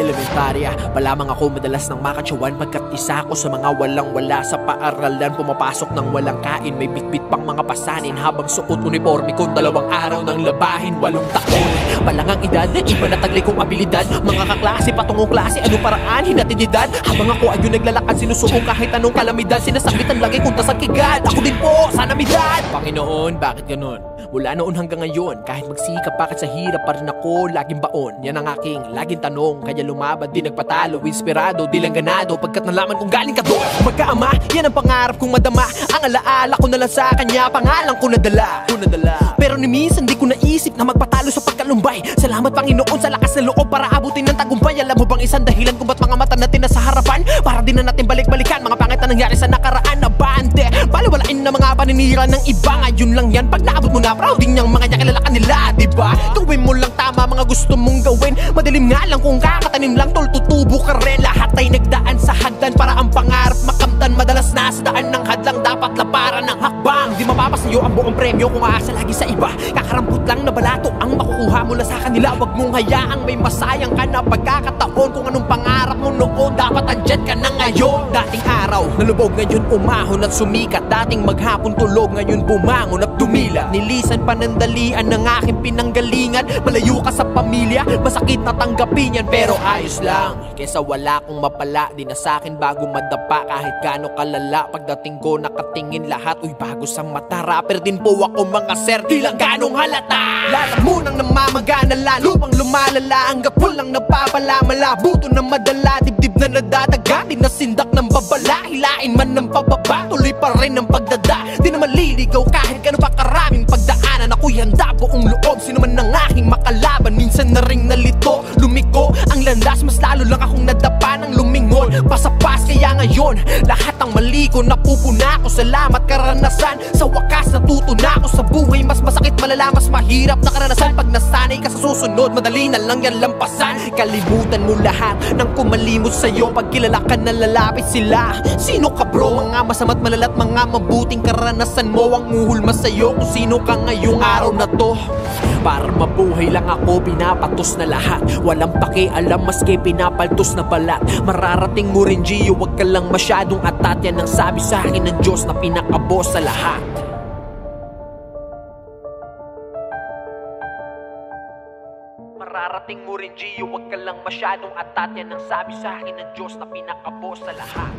Elementarya, malamang ako madalas nang makatsuwan pagkat isa ako sa mga walang-wala sa paaralan. Pumapasok ng walang kain, may bitbit pang mga pasanin habang suot uniforme kong 2 araw ng labahin. 8 taon, palangang edad, iba na taglay kong abilidad. Mga kaklase, patungong klase, anong paraan, hinatididad. Habang ako ayun naglalakad, sinusuong kahit anong kalamidad. Sinasaglitan lagi kung tasagkigad, ako din po sa namidad. Panginoon, bakit ganun? Mula noon hanggang ngayon, kahit magsikap bakit sa hirap pa rin ako laging baon. Yan ang aking laging tanong, kaya lumabad di nagpatalo. Inspirado, di lang ganado, pagkat nalaman kong galing ka doon. Magkaama, yan ang pangarap kong madama. Ang alaala ko na lang sa kanya, pangalan ko nadala. Pero ni minsan di ko naisip na magpatalo sa pagkalumbay. Salamat Panginoon sa lakas na loob para abutin ng tagumpay. Alam mo bang isang dahilan kung ba't mga mata natin nasa harapan? Para di na natin balik-balikan mga pangit na nangyari sa nakaraan. Abante, baliwalain na mga paninira ng iba. Ngayon lang yan, pag naabot mo na prouding niyang mga niya, kilala ka nila, diba? Gawin mo lang tama mga gusto mong gawin. Madilim nga lang kung kakatanim lang, tol, tutubo ka rin. Lahat ay nagdaan sa hagdan para ang pangarap makamtan. Madalas nasa daan ng hadlang, dapat laparan ng hakbang. Di mapapasayo ang buong premyo kung aasa lagi sa iba. Kakarampot lang na balato ang makukuha mula sa kanila. Huwag mong hayaang may masayang ka na pagkakataon. Kung anong pangarap mo noon, dapat andyan ka na ngayon. Dating araw, nalubog, ngayon umahon at sumikat. Dating maghapon tulog, ngayon bumangon at dumila. Nilisan panandalian ng aking pinanggalingan. Malayo ka sa pamilya, masakit na tanggapin yan, pero ayos lang. Kesa wala kong mapala, di na sa'kin bago madapa. Kahit gaano kalala, pagdating ko nakatingin lahat, uy bago sa mata. Rapper din po ako mga sir, di lang ganong halata. Lahat mo nang namamagana, lalo pang lumalala. Hanggang pulang napapala, malabuto na madala. Dibdib na nadadaga, di nasindak ng babala. Hilain man ng pababa, tuloy pa rin ang pagdada. Di na maliligaw kahit gano'n pa karaming pagdaanan. Ako'y handa buong loob, sino man ang aking makalaban. Minsan na ring nalito, lumiko ang landas, mas lalo lang akong nadapa ng lumingon. Pasapas kaya ngayon, lahat ang mali ko napupuna ko. Salamat karanasan, sa wakas natuto na ako sa buhay. Mas masakit malala, mas mahirap na karanasan. Pag nasanay ka sa susunod, madali na lang yan lampasan. Kalimutan mo lahat ng kumalimot sa'yo. Pag kilala ka na lalapit sila, sino ka bro? Mga masama't malalat, mga mabuting karanasan mo ang uhulma sa'yo kung sino ka ngayong araw na to. Para mabuhay lang ako, pinapatos na lahat. Walang pakialam maski pinapaltos na balat. Mararating mo rin Gio, wag ka lang masyadong atat. Yan ang sabi sa akin ng Diyos na pinaka-boss sa lahat. Mararating mo rin Gio, wag ka lang masyadong atat. Yan ang sabi sa akin ng Diyos na pinaka-boss sa lahat.